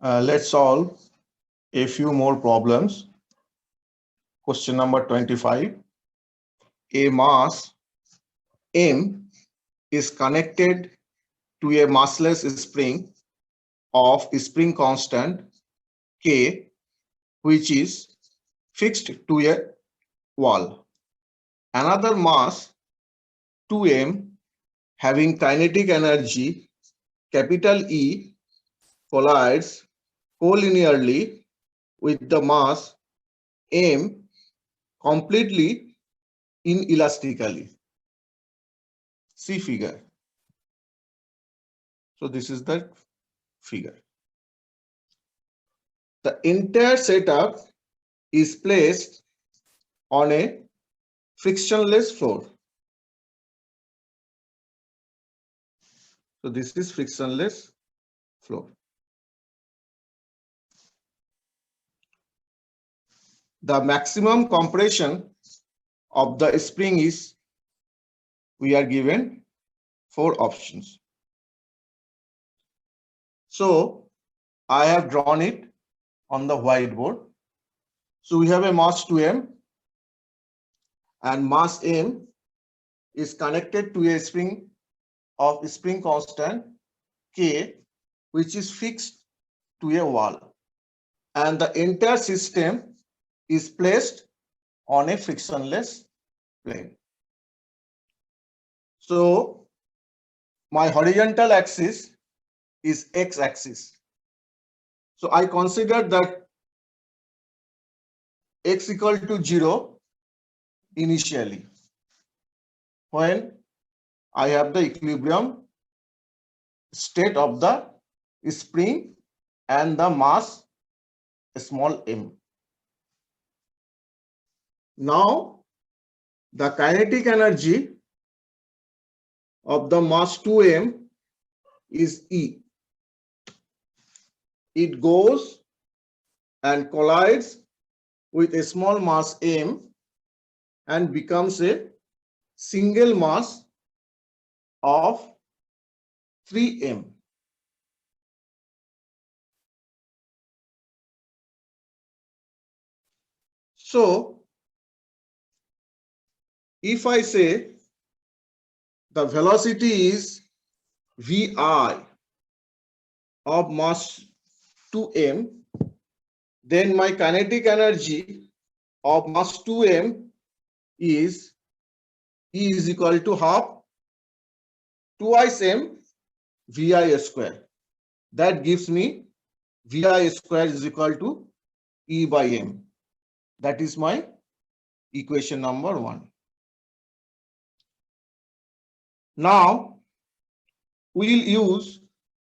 Let's solve a few more problems. Question number 25. A mass M is connected to a massless spring of spring constant K, which is fixed to a wall. Another mass 2M having kinetic energy capital E collides collinearly with the mass M completely inelastically. See figure. So this is the figure. The entire setup is placed on a frictionless floor. So this is frictionless floor. The maximum compression of the spring is, we are given 4 options. So I have drawn it on the whiteboard. So we have a mass 2m and mass m is connected to a spring of spring constant K, which is fixed to a wall, and the entire system is placed on a frictionless plane. So my horizontal axis is x-axis. So I consider that x equal to 0 initially when I have the equilibrium state of the spring and the mass small m. Now the kinetic energy of the mass 2m is E. It goes and collides with a small mass m and becomes a single mass of 3m. So if I say the velocity is vi of mass 2m, then my kinetic energy of mass 2m is E is equal to half twice m vi square. That gives me vi square is equal to E by m. That is my equation number 1. Now we will use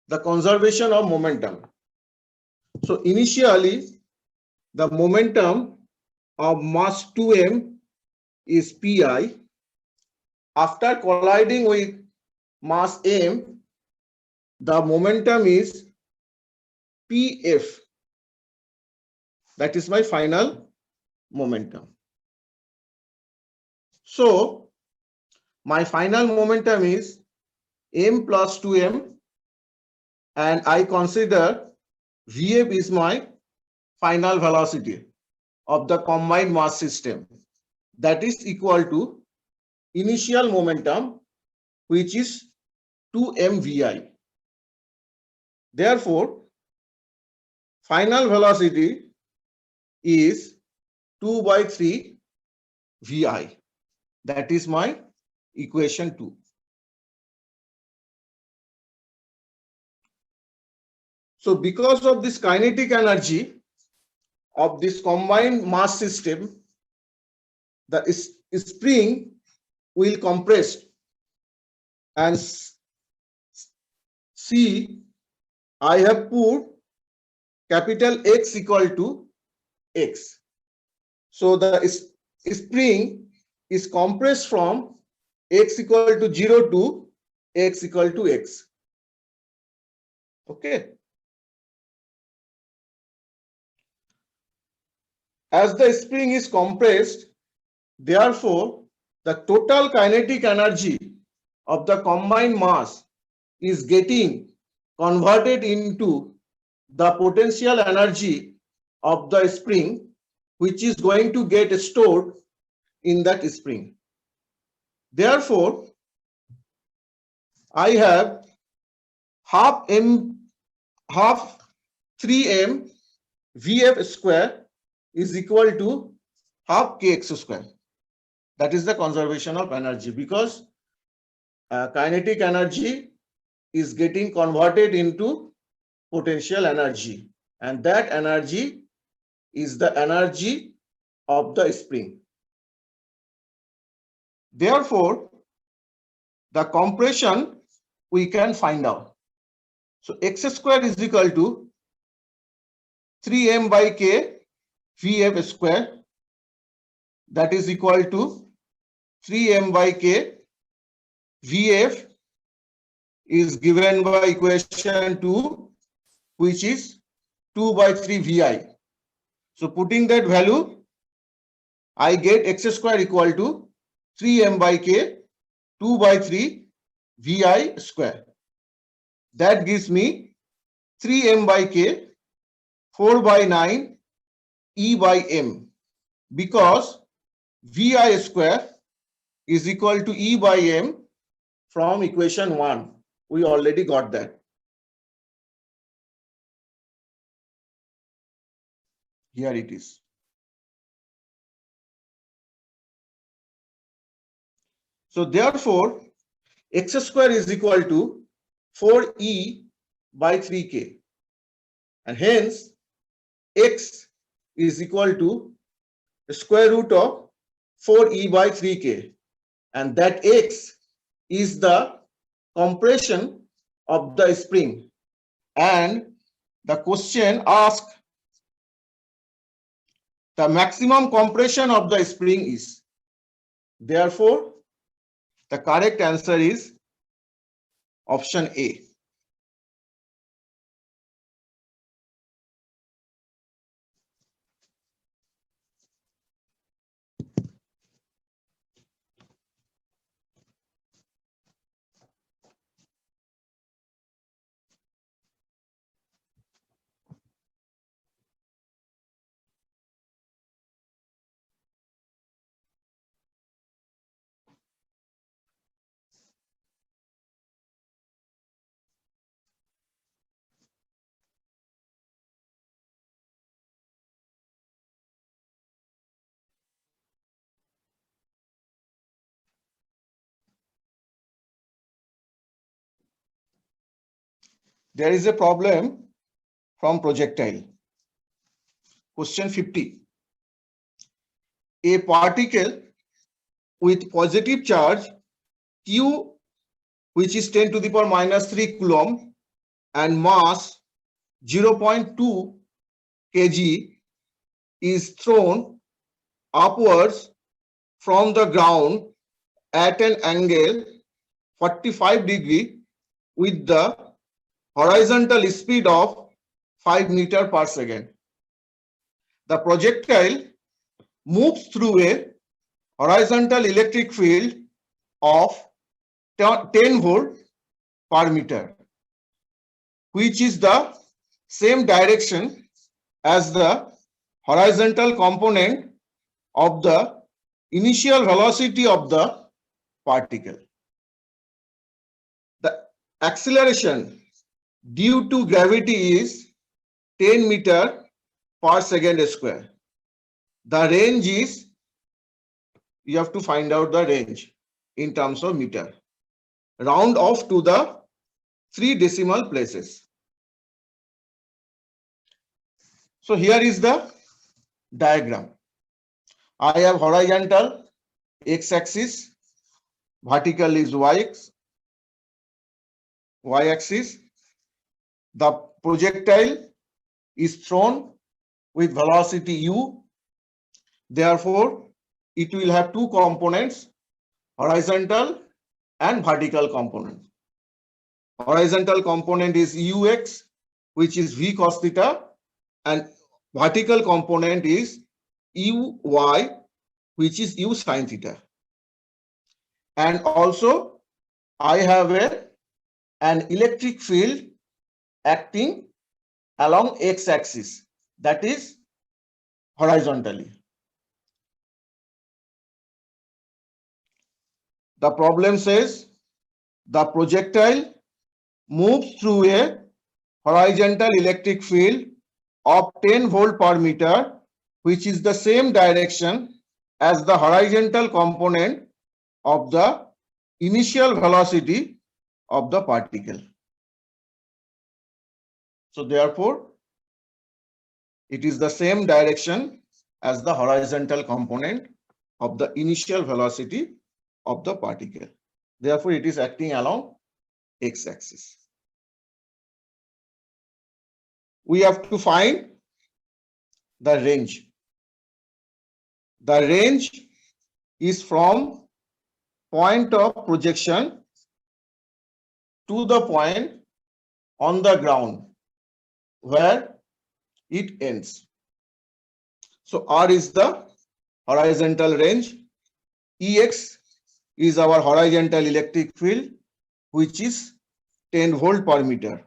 the conservation of momentum. So initially the momentum of mass 2m is pi. After colliding with mass m, the momentum is pf. That is my final momentum. So my final momentum is m plus 2m, and I consider Vf is my final velocity of the combined mass system. That is equal to initial momentum, which is 2m vi. Therefore, final velocity is 2 by 3 vi. That is my equation 2. So because of this kinetic energy of this combined mass system, the spring will compress, and see, I have put capital X equal to X. So the spring is compressed from X equal to 0 to X equal to X. Okay. As the spring is compressed, therefore the total kinetic energy of the combined mass is getting converted into the potential energy of the spring, which is going to get stored in that spring. Therefore, I have half 3m Vf square is equal to half kx square. That is the conservation of energy, because kinetic energy is getting converted into potential energy, and that energy is the energy of the spring. Therefore, the compression we can find out. So x square is equal to 3m by k Vf square, that is equal to 3m by k Vf is given by equation 2, which is 2 by 3 Vi. So putting that value, I get x square equal to 3m by k 2 by 3 Vi square. That gives me 3m by k 4 by 9 E by m, because Vi square is equal to E by m from equation 1. We already got that. Here it is. So therefore, x square is equal to 4e by 3k, and hence x is equal to the square root of 4e by 3k, and that x is the compression of the spring, and the question asks the maximum compression of the spring is. Therefore, the correct answer is option A. There is a problem from projectile. Question 50. A particle with positive charge Q, which is 10 to the power minus 3 coulomb, and mass 0.2 kg, is thrown upwards from the ground at an angle 45 degree with the horizontal speed of 5 meters per second. The projectile moves through a horizontal electric field of 10 volt per meter, which is the same direction as the horizontal component of the initial velocity of the particle. The acceleration due to gravity is 10 meter per second square. The range is, you have to find out the range in terms of meter. Round off to the 3 decimal places. So here is the diagram. I have horizontal x-axis, vertical is y-axis. The projectile is thrown with velocity u. Therefore, it will have two components, horizontal and vertical component. Horizontal component is ux, which is v cos theta, and vertical component is uy, which is u sin theta. And also, I have an electric field acting along x-axis, that is horizontally. The problem says the projectile moves through a horizontal electric field of 10 volt per meter, which is the same direction as the horizontal component of the initial velocity of the particle. So therefore, it is the same direction as the horizontal component of the initial velocity of the particle. Therefore, it is acting along x-axis. We have to find the range. The range is from point of projection to the point on the ground where it ends. So R is the horizontal range. Ex is our horizontal electric field, which is 10 volt per meter.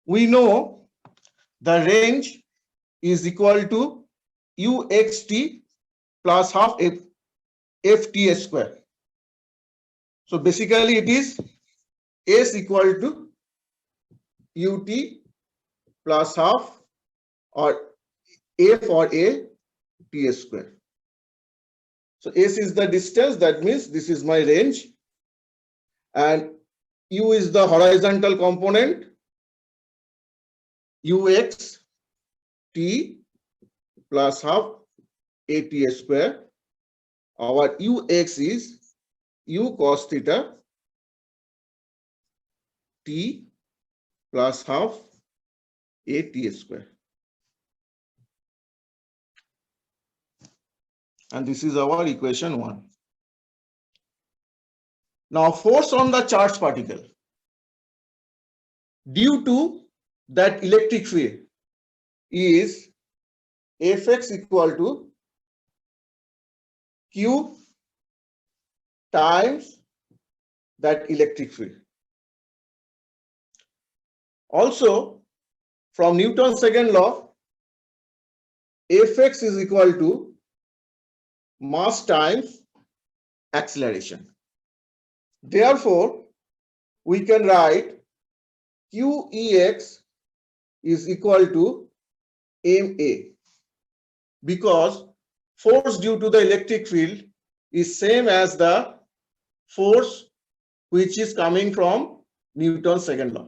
We know the range is equal to uxt plus half ft square. So basically it is s equal to ut plus half or f or a t square. So s is the distance, that means this is my range, and u is the horizontal component, ux t plus half at square. Our ux is u cos theta t plus half at square. And this is our equation 1. Now force on the charged particle due to that electric field is Fx equal to Q times that electric field. Also, from Newton's second law, Fx is equal to mass times acceleration. Therefore, we can write Qex is equal to ma, because force due to the electric field is same as the force which is coming from Newton's second law.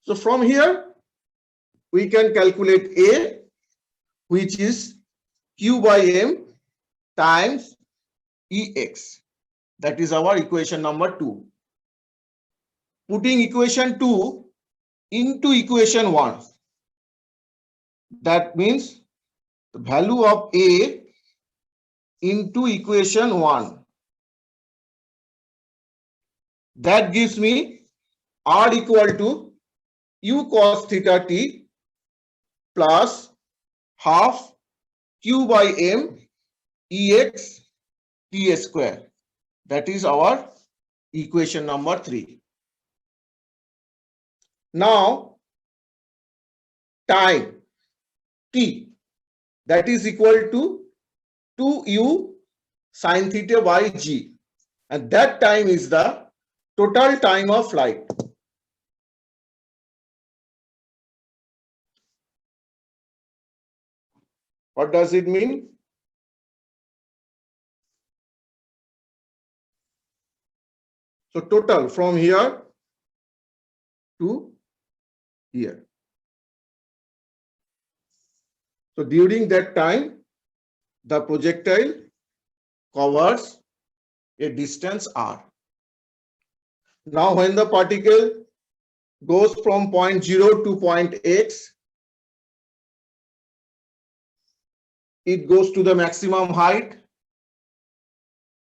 So from here we can calculate A, which is Q by M times Ex. That is our equation number 2. Putting equation 2 into equation 1, that means the value of A into equation 1, that gives me R equal to U cos theta t plus half Q by M Ex t square. That is our equation number 3. Now time t, that is equal to 2u sin theta by g, and that time is the total time of flight. What does it mean? So total from here to here. So during that time, the projectile covers a distance r. Now when the particle goes from point 0 to point x, it goes to the maximum height.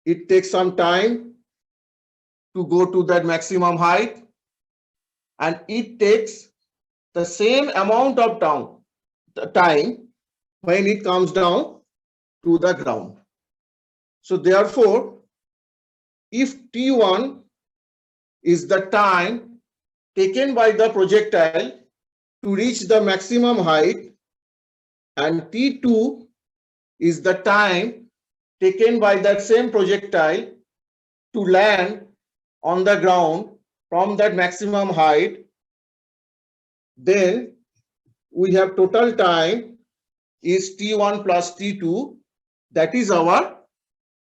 It takes some time to go to that maximum height, and it takes the same amount of time when it comes down to the ground. So therefore, if T1 is the time taken by the projectile to reach the maximum height and T2 is the time taken by that same projectile to land on the ground from that maximum height, then we have total time is T1 plus T2. That is our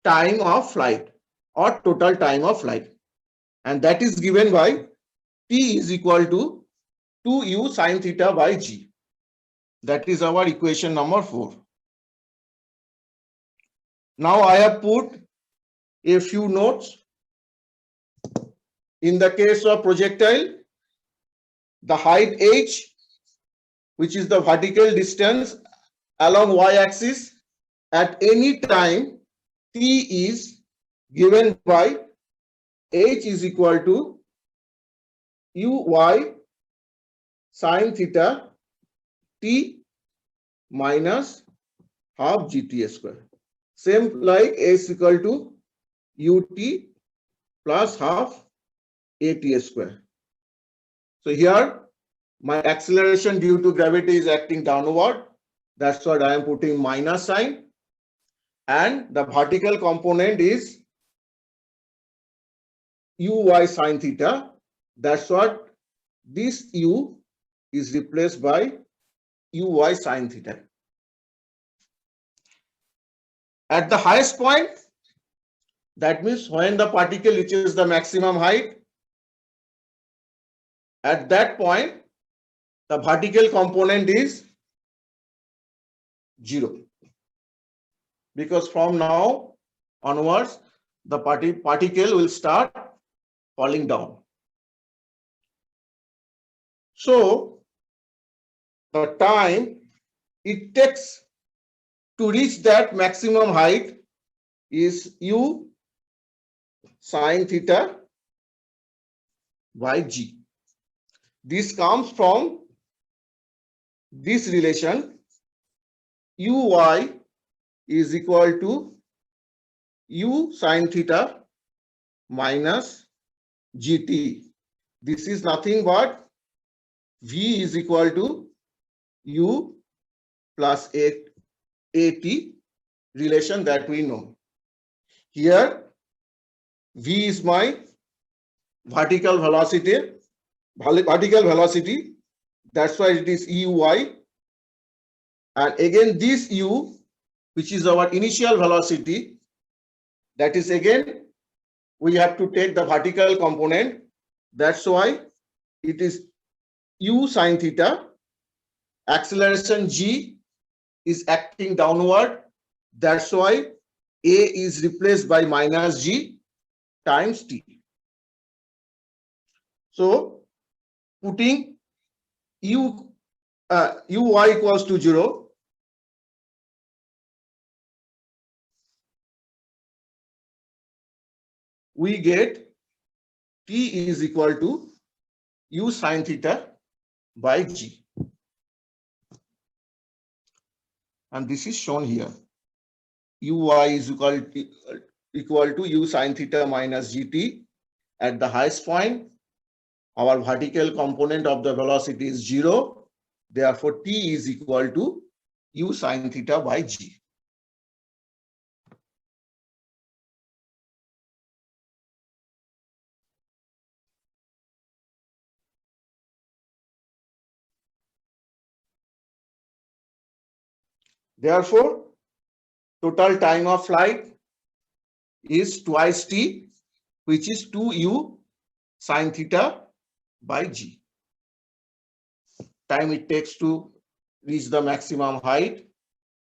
time of flight or total time of flight. And that is given by T is equal to 2u sine theta by g. That is our equation number 4. Now I have put a few notes. In the case of projectile, the height h, which is the vertical distance along y-axis at any time t is given by h is equal to uy sine theta t minus half gt square. Same like s equal to ut plus half at square. So here my acceleration due to gravity is acting downward. That's what I am putting minus sign. And the vertical component is uy sine theta. That's what this u is replaced by uy sine theta. At the highest point, that means when the particle reaches the maximum height, at that point, the vertical component is 0. Because from now onwards, the particle will start falling down. So, the time it takes to reach that maximum height is u sine theta by g. This comes from this relation uy is equal to u sine theta minus gt. This is nothing but v is equal to u plus at relation that we know. Here v is my vertical velocity. That's why it is euy. And again this u, which is our initial velocity, that is again we have to take the vertical component. That's why it is u sine theta. Acceleration g is acting downward. That's why a is replaced by minus g times t. So putting uy equals to 0, we get t is equal to u sine theta by g. And this is shown here. Uy is equal to u sine theta minus gt. At the highest point, our vertical component of the velocity is 0. Therefore, t is equal to u sine theta by g. Therefore, total time of flight is twice t, which is 2u sine theta by g. Time it takes to reach the maximum height,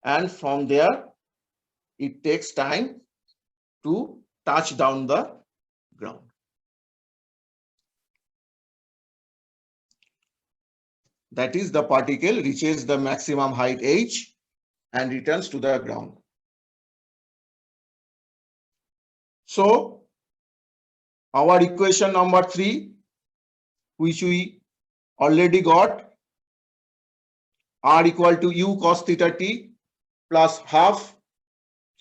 and from there it takes time to touch down the ground. That is, the particle reaches the maximum height h and returns to the ground. So our equation number 3, which we already got, r equal to u cos theta t plus half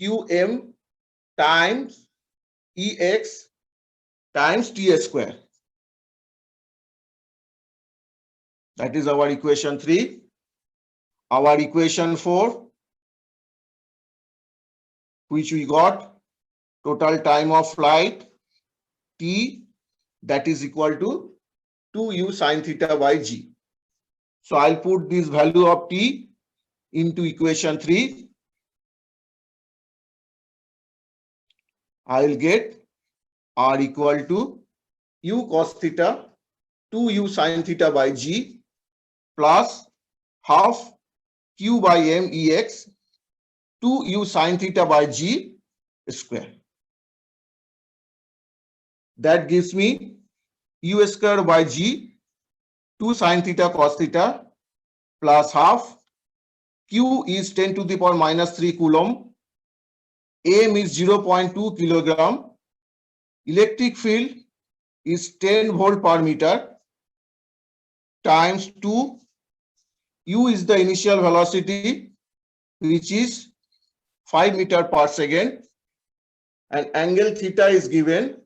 qm times ex times t square. That is our equation 3. Our equation 4, which we got, total time of flight t, that is equal to 2u sine theta by g. So I'll put this value of t into equation 3. I'll get r equal to u cos theta 2u sine theta by g plus half q by m ex 2u sine theta by g square. That gives me u square by g 2 sine theta cos theta plus half. Q is 10 to the power minus 3 coulomb. M is 0.2 kilogram. Electric field is 10 volt per meter times 2. U is the initial velocity, which is 5 meter per second. And angle theta is given,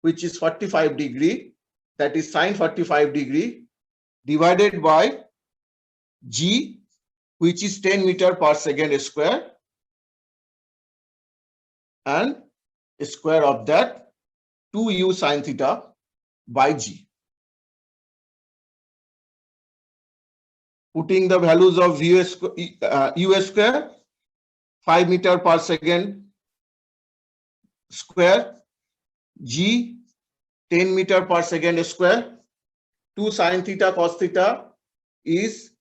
which is 45 degree. That is sine 45 degree divided by G, which is 10 meter per second square, and square of that 2u sine theta by g. Putting the values of u square, 5 meter per second square, g 10 meter per second square, 2 sine theta cos theta is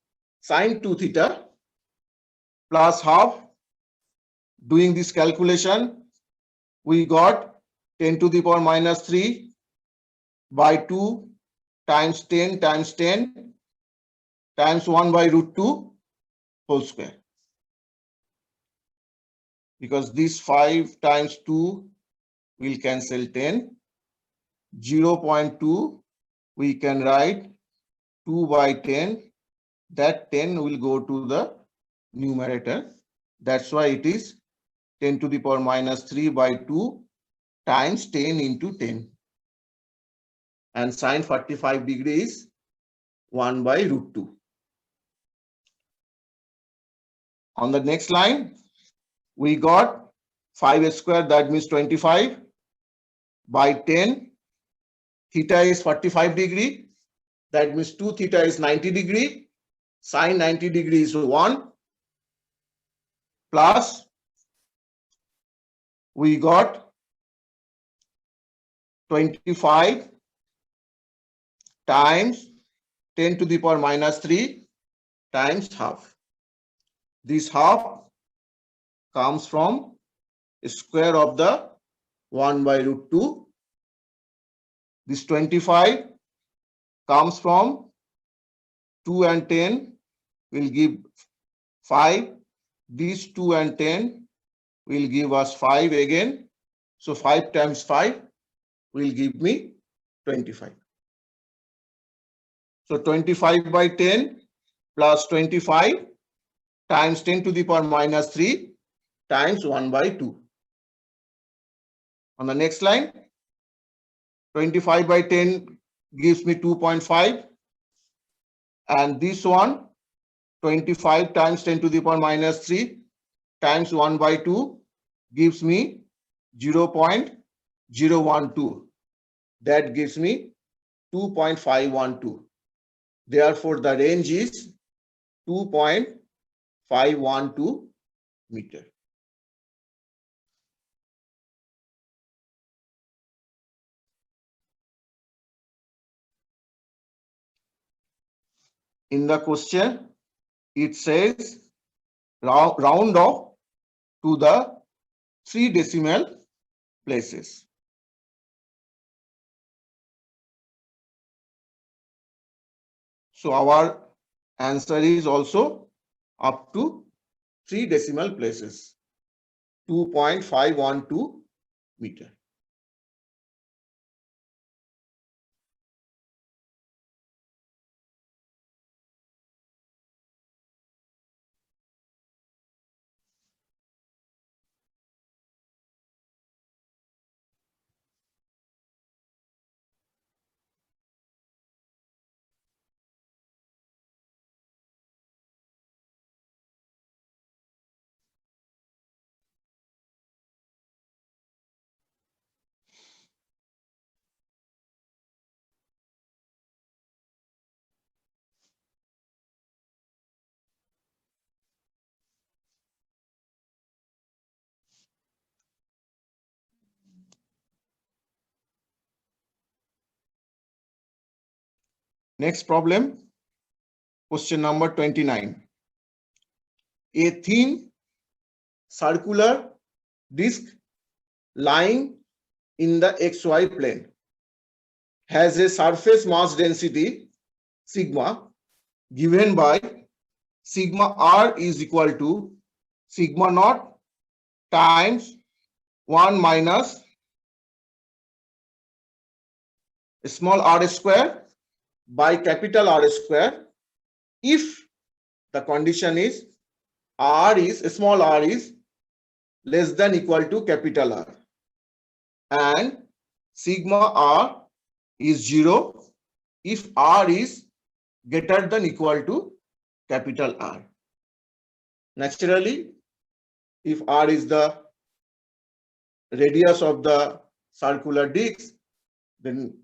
sine 2 theta plus half. Doing this calculation, we got 10 to the power minus 3 by 2 times 10 times 10 times 1 by root 2 whole square. Because this 5 times 2 will cancel 10. 0.2 we can write 2 by 10. That 10 will go to the numerator. That's why it is 10 to the power minus 3 by 2 times 10 into 10. And sine 45 degree is 1 by root 2. On the next line, we got 5 square, that means 25 by 10. Theta is 45 degree. That means 2 theta is 90 degree. Sine 90 degree is 1. Plus, we got 25 times 10 to the power minus 3 times half. This half comes from square of the 1 by root 2. This 25 comes from 2 and 10 will give 5. These 2 and 10 will give us 5 again. So 5 times 5 will give me 25. So 25 by 10 plus 25 times 10 to the power minus 3 times 1 by 2. On the next line, 25 by 10 gives me 2.5. And this one, 25 times 10 to the power minus 3 times 1 by 2 gives me 0.012. That gives me 2.512. Therefore, the range is 2.512 meter. In the question, it says round off to the 3 decimal places. So our answer is also up to 3 decimal places, 2.512 meter. Next problem, question number 29. A thin circular disc lying in the XY plane has a surface mass density sigma given by sigma r is equal to sigma naught times 1 minus small r square by capital R square if the condition is small r is less than equal to capital R and sigma r is 0 if r is greater than equal to capital R. Naturally, if r is the radius of the circular disc, then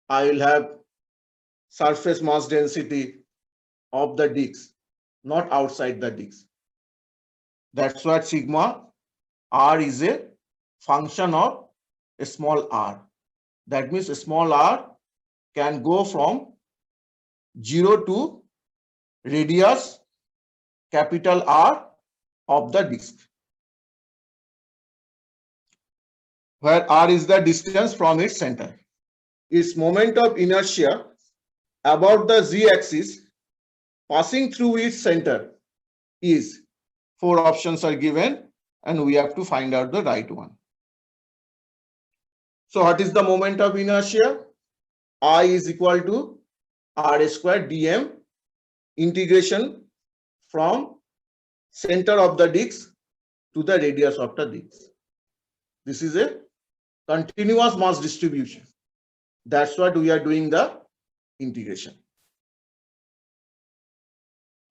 I will have surface mass density of the disc, not outside the disc. That's why sigma r is a function of a small r. That means a small r can go from 0 to radius capital R of the disc, where r is the distance from its center. Its moment of inertia about the z-axis passing through its center is, 4 options are given and we have to find out the right one. So what is the moment of inertia? I is equal to r square dm integration from center of the disc to the radius of the disc. This is a continuous mass distribution. That's what we are doing the integration.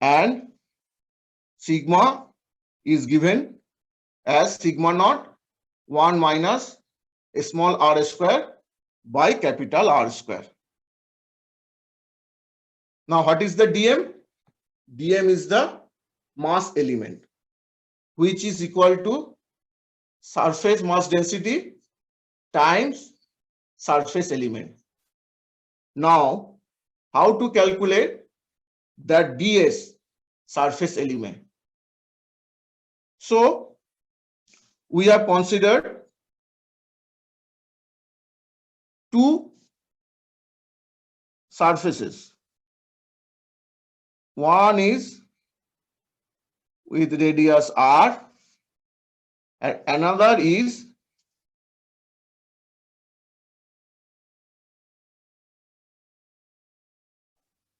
And sigma is given as sigma naught 1 minus a small r square by capital R square. Now what is the dm? Dm is the mass element, which is equal to surface mass density times surface element. Now, how to calculate that ds, surface element? So, we have considered two surfaces. One is with radius r and another is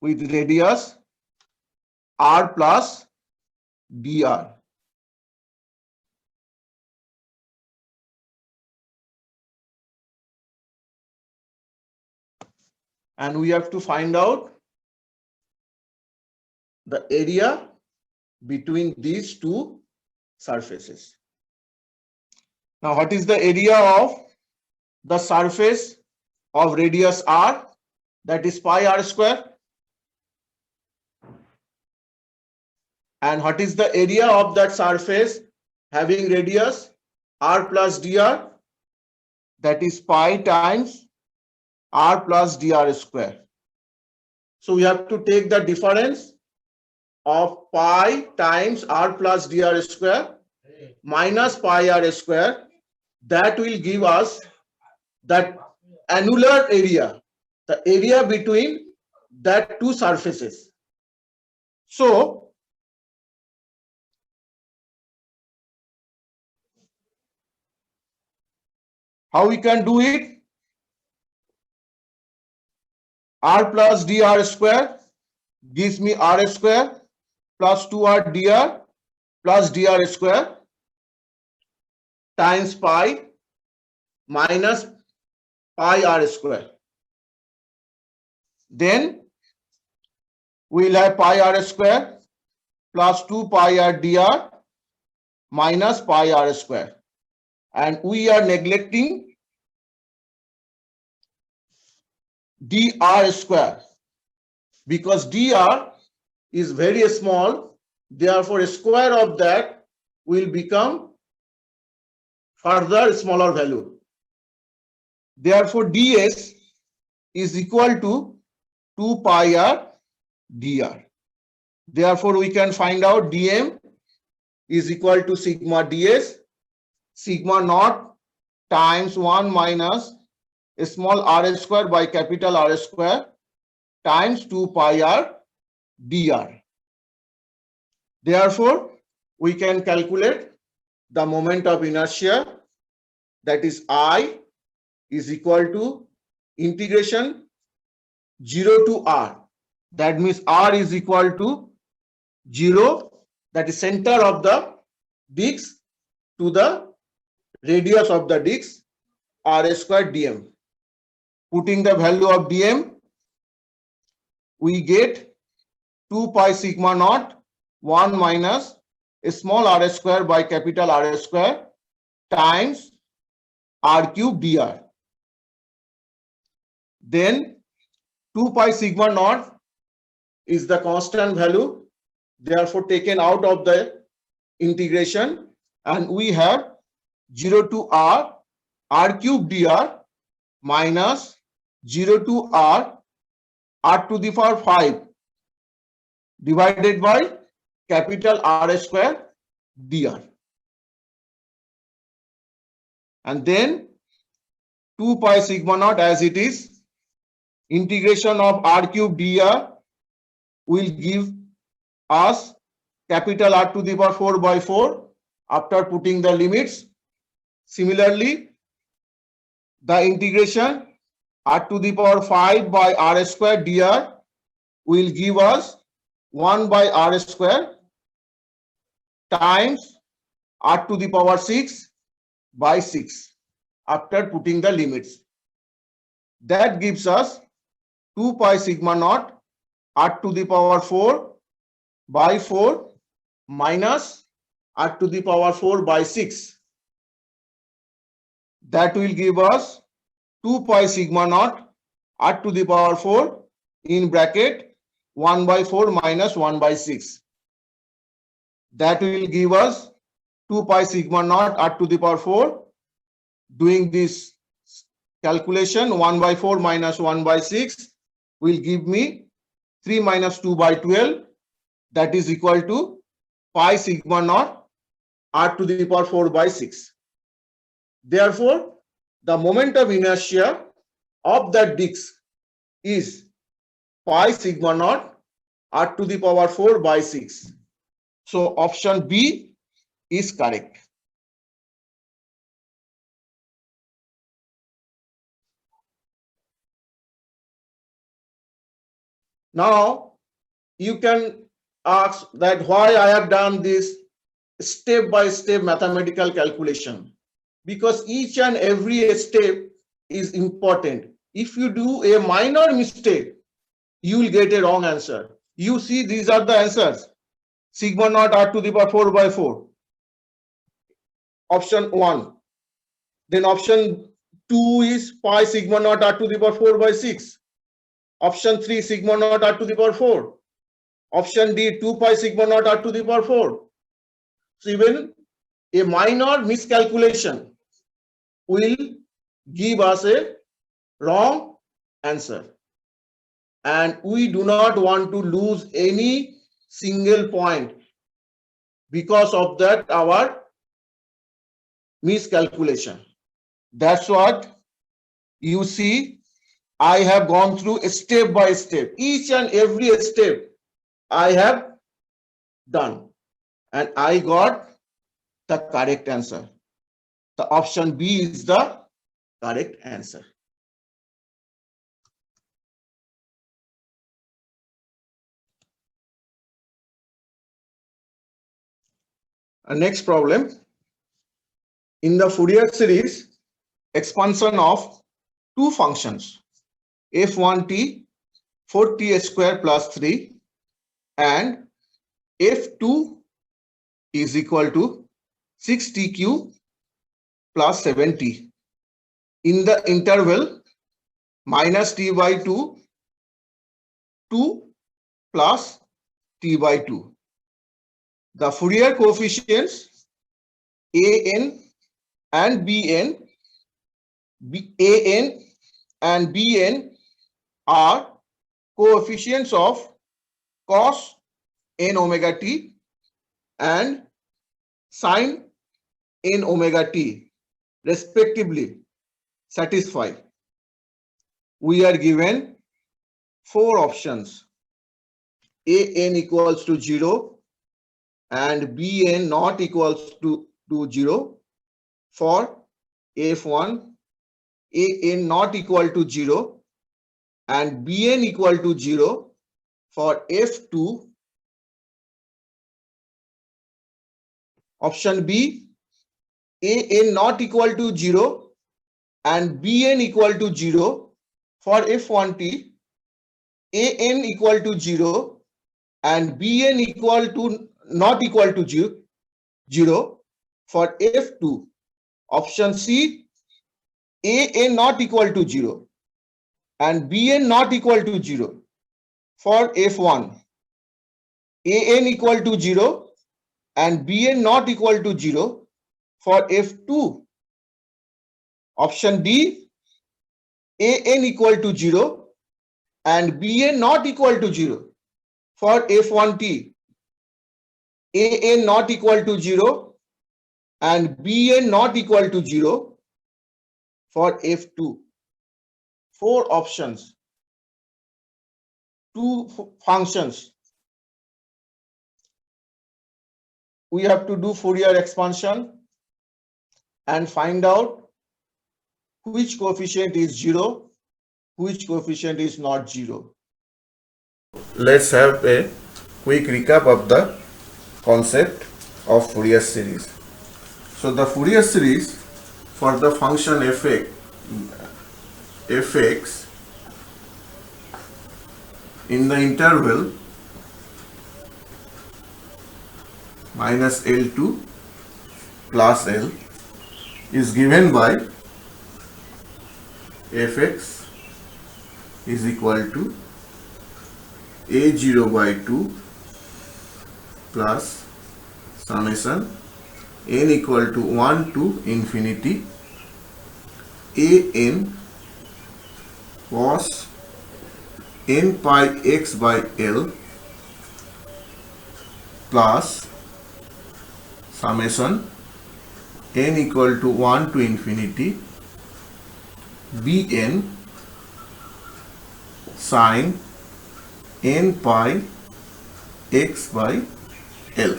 with radius r plus dr. And we have to find out the area between these two surfaces. Now, what is the area of the surface of radius r? That is pi r square. And what is the area of that surface having radius r plus dr? That is pi times r plus dr square. So we have to take the difference of pi times r plus dr square minus pi r square. That will give us that annular area, the area between that two surfaces. So how we can do it? R plus dr square gives me r square plus 2r dr plus dr square times pi minus pi r square. Then we will have pi r square plus 2 pi r dr minus pi r square. And we are neglecting dr square because dr is very small. Therefore, a square of that will become further smaller value. Therefore, ds is equal to 2 pi r dr. Therefore, we can find out dm is equal to sigma ds, sigma naught times 1 minus small r square by capital R square times 2 pi r dr. Therefore, we can calculate the moment of inertia, that is I is equal to integration 0 to r. That means r is equal to 0, that is center of the disc, to the radius of the disc, r square dm. Putting the value of dm, we get 2 pi sigma naught 1 minus small r square by capital R square times r cube dr. Then 2 pi sigma naught is the constant value, therefore taken out of the integration, and we have 0 to r cube dr minus 0 to r to the power 5 divided by capital R square dr. And then 2 pi sigma naught as it is, integration of r cube dr will give us capital R to the power 4 by 4 after putting the limits. Similarly, the integration r to the power 5 by r square dr will give us 1 by r square times r to the power 6 by 6 after putting the limits. That gives us 2 pi sigma naught r to the power 4 by 4 minus r to the power 4 by 6. That will give us 2 pi sigma naught r to the power 4 in bracket 1 by 4 minus 1 by 6. That will give us 2 pi sigma naught r to the power 4. Doing this calculation, 1 by 4 minus 1 by 6 will give me 3 minus 2 by 12. That is equal to pi sigma naught r to the power 4 by 6. Therefore, the moment of inertia of the disc is pi sigma naught r to the power 4 by 6. So option B is correct. Now you can ask that why I have done this step-by-step mathematical calculation, because each and every step is important. If you do a minor mistake, you will get a wrong answer. You see, these are the answers. Sigma naught r to the power 4 by 4. Option 1. Then option 2 is pi sigma naught r to the power 4 by 6. Option 3, sigma naught r to the power 4. Option D, 2 pi sigma naught r to the power 4. So even a minor miscalculation will give us a wrong answer. And we do not want to lose any single point because of that our miscalculation. That's what you see. I have gone through step by step. Each and every step I have done, and I got the correct answer. The option B is the correct answer. Next problem. In the Fourier series, expansion of two functions, f1t 4t square plus 3 and f2 is equal to 6tq plus 7t in the interval minus t by 2 to plus t by 2. The Fourier coefficients an and bn, an and bn are coefficients of cos n omega t and sin n omega t respectively satisfy. We are given 4 options: a n equals to 0 and b n not equals to 0 for f1, a n not equal to 0 and b n equal to 0 for f2. Option B, a n not equal to 0 and b n equal to 0 for f1t, a n equal to 0 and b n equal to not equal to 0 for f2. Option C, a n not equal to 0 and b n not equal to 0 for f1, a n equal to 0 and b n not equal to 0 for f2. Option D, a n equal to 0 and b n not equal to 0 for f1t, a n not equal to 0 and b n not equal to 0 for f2. 4 options, 2 functions. We have to do Fourier expansion and find out which coefficient is 0, which coefficient is not 0. Let's have a quick recap of the concept of Fourier series. So the Fourier series for the function fx in the interval minus L to plus L is given by fx is equal to a0 by 2 plus summation n equal to 1 to infinity a n cos n pi x by L plus summation n equal to 1 to infinity bn sin n pi x by L,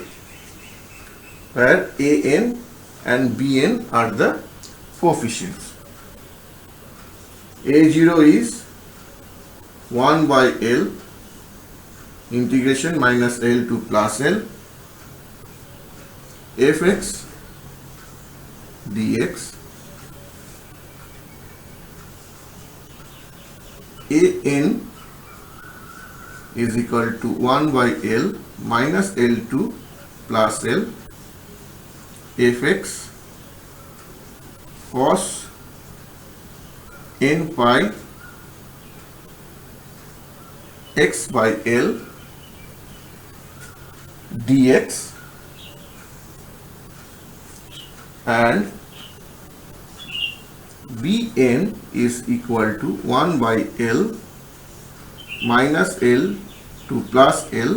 where an and bn are the coefficients. a0 is 1 by L integration minus L to plus L fx dx, an is equal to 1 by L minus L to plus L fx cos n pi x by L dx, and bn is equal to 1 by L minus L to plus L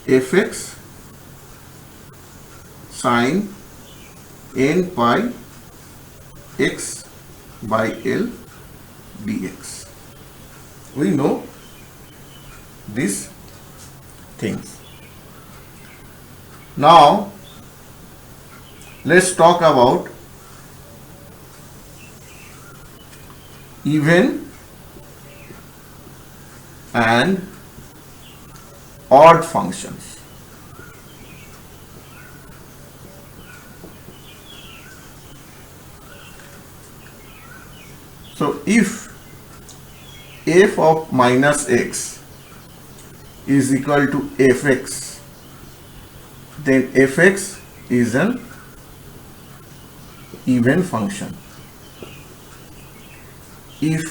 fx sin n pi x by L dx. We know these things. Now let's talk about even and odd functions. So if f of minus x is equal to fx, then fx is an even function. If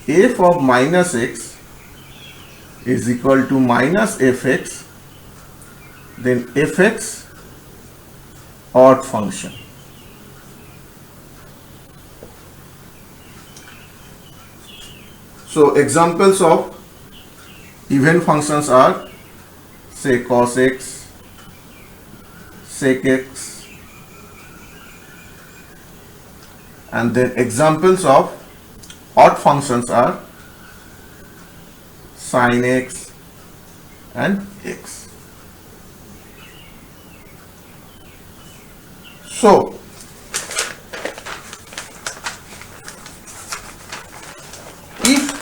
f of minus x is equal to minus fx, then fx odd function. So examples of even functions are, say, cos x, sec x, and then examples of odd functions are sin x and x. So if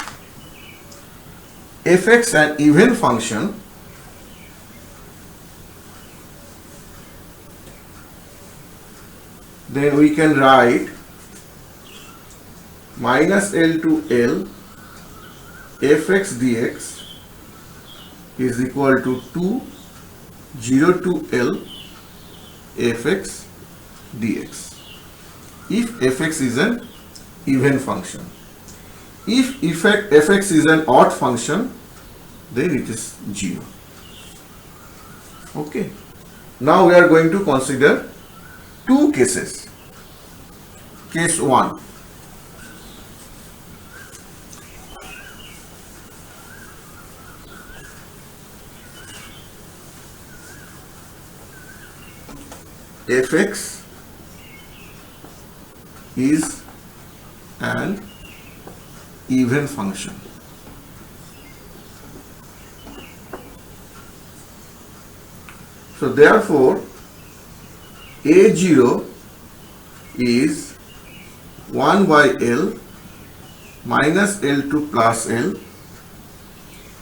f(x) an even function, then we can write minus L to L f(x) dx is equal to 2 0 to L f(x) dx if f(x) is an even function. If f(x) is an odd function, then it is 0. Okay. Now we are going to consider two cases. Case 1. f(x) is an even function. So therefore a0 is 1 by L minus L to plus L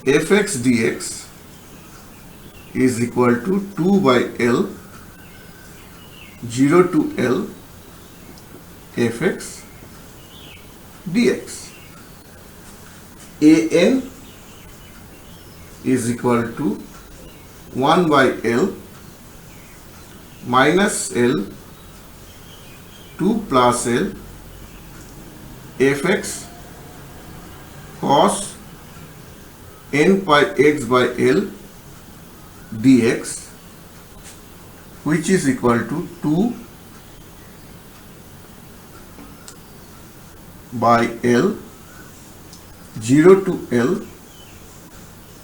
f(x) dx is equal to 2 by L 0 to L f(x) dx. an is equal to 1 by L minus L 2 plus L f(x) cos n pi x by L dx, which is equal to 2 by L 0 to L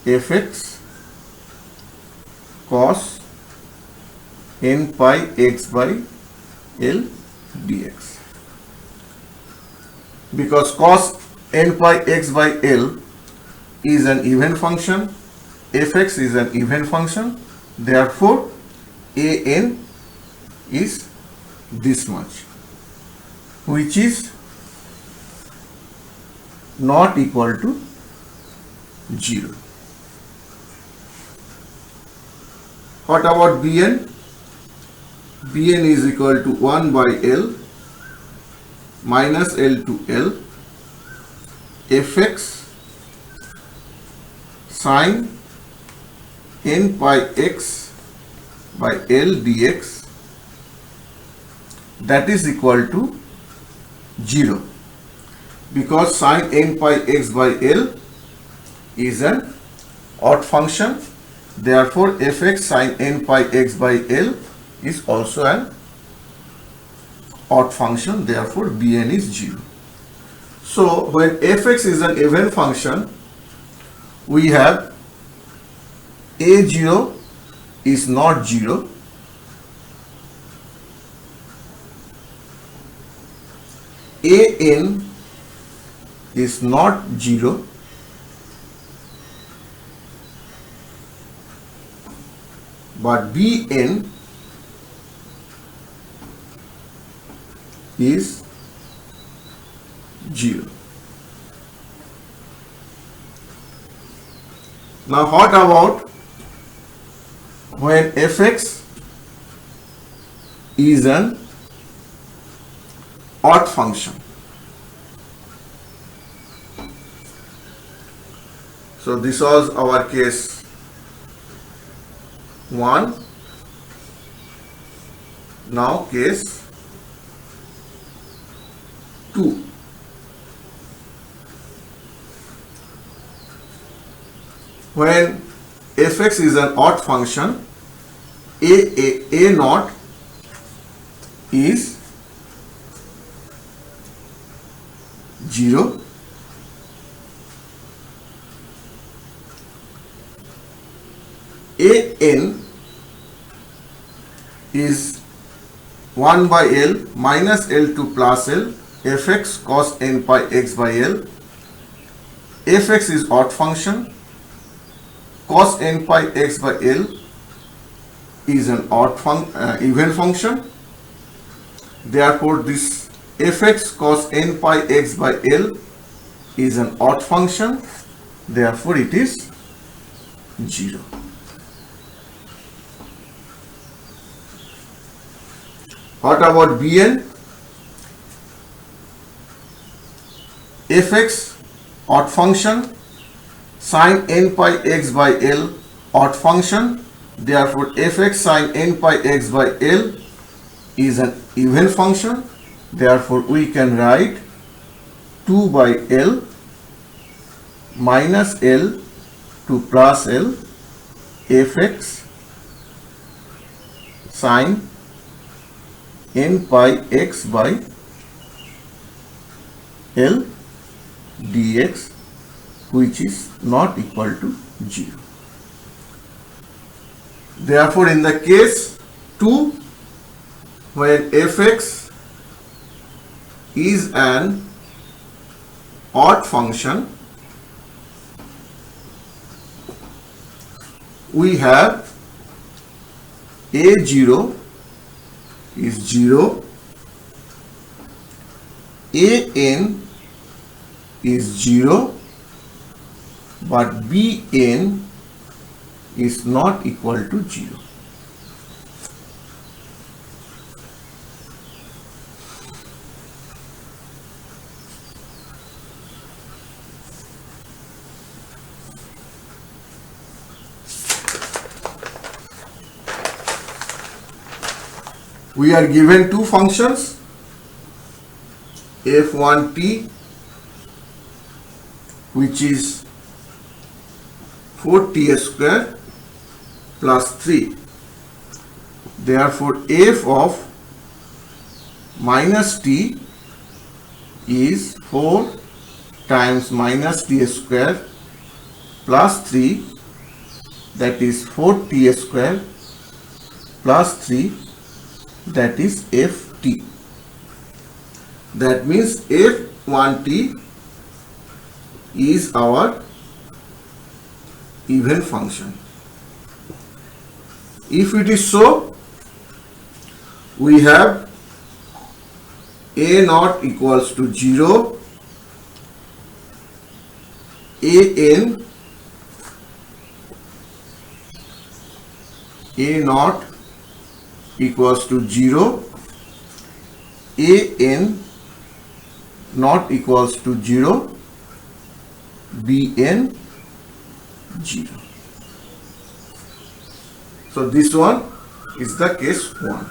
f(x) cos n pi x by L dx. Because cos n pi x by L is an even function, f(x) is an even function, therefore an is this much, which is not equal to 0. What about Bn? Bn is equal to 1 by L minus L to L f(x) sin n pi x by L dx, that is equal to 0, because sin n pi x by L is an odd function, therefore f(x) sin n pi x by L is also an odd function, therefore Bn is 0. So when f(x) is an even function, we have a0 is not 0, an is not 0, but Bn is 0. Now what about when f(x) is an odd function? So this was our case 1. Now case 2. When f(x) is an odd function, a naught is 0 an is 1 by L minus L2 plus L fx cos n pi x by L. Fx is odd function. Cos n pi x by L is an even function. Therefore, this fx cos n pi x by L is an odd function. Therefore, it is 0. What about Bn? Fx odd function, sin n pi x by L odd function. Therefore, fx sin n pi x by L is an even function. Therefore, we can write 2 by L minus L to plus L fx sin n pi x by L dx, which is not equal to 0. Therefore, in the case 2, when fx is an odd function, we have a0 is 0, an is 0, but bn is not equal to 0. We are given two functions, f1t, which is 4t square plus 3. Therefore, f of minus t is 4 times minus t square plus 3, that is 4t square plus 3, that is ft. That means f1t is our even function. If it is so, we have a naught equals to 0, a naught equals to 0, an not equals to 0, bn 0. So this one is the case 1.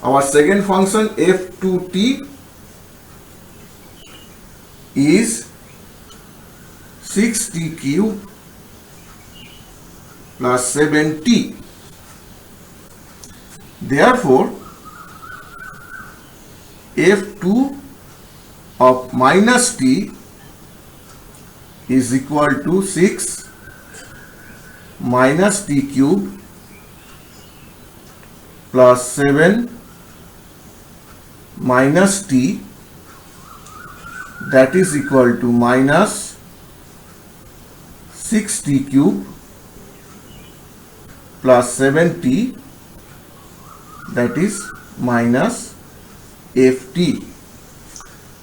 Our second function f2t is 6t cube plus 7t. Therefore, f2 of minus t is equal to 6 minus t cube plus 7 minus t, that is equal to minus 6t cube plus 7t, that is minus ft.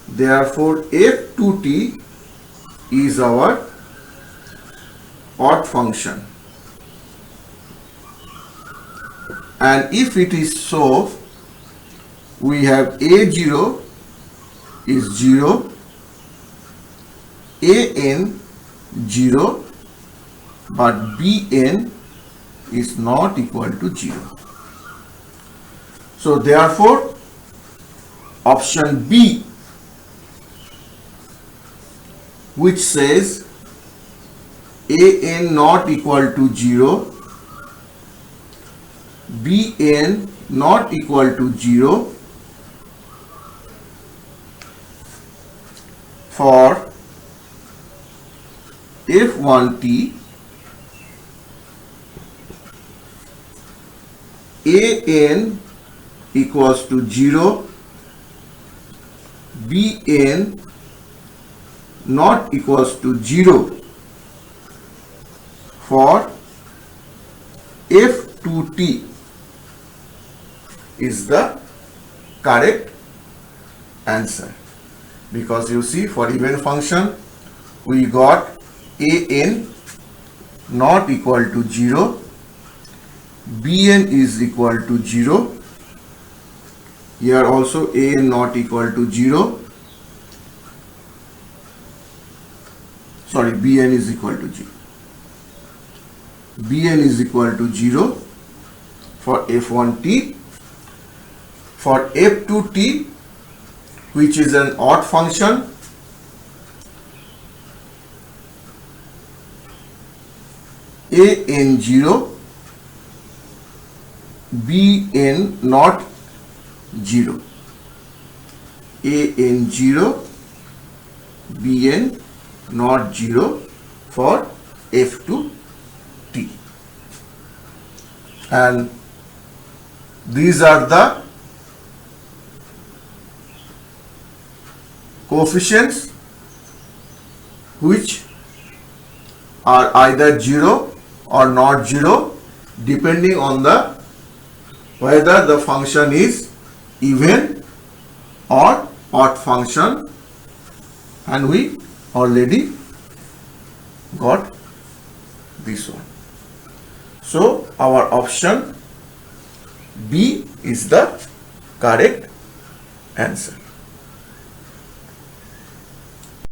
Therefore, f2t is our odd function. And if it is so, we have a0 is 0, an 0, but bn is not equal to 0. So therefore, option B, which says an not equal to 0, bn not equal to 0, for f1t an equals to 0, bn not equals to 0 for f2t is the correct answer. Because you see, for even function we got an not equal to 0, bn is equal to 0, here also an not equal to 0, sorry, bn is equal to 0, bn is equal to 0 for f1t. For f2t, which is an odd function, an0, bn not 0, an0, bn not 0 for f2t. And these are the coefficients which are either 0 or not 0 depending on the whether the function is even or odd function, and we already got this one. So our option B is the correct answer.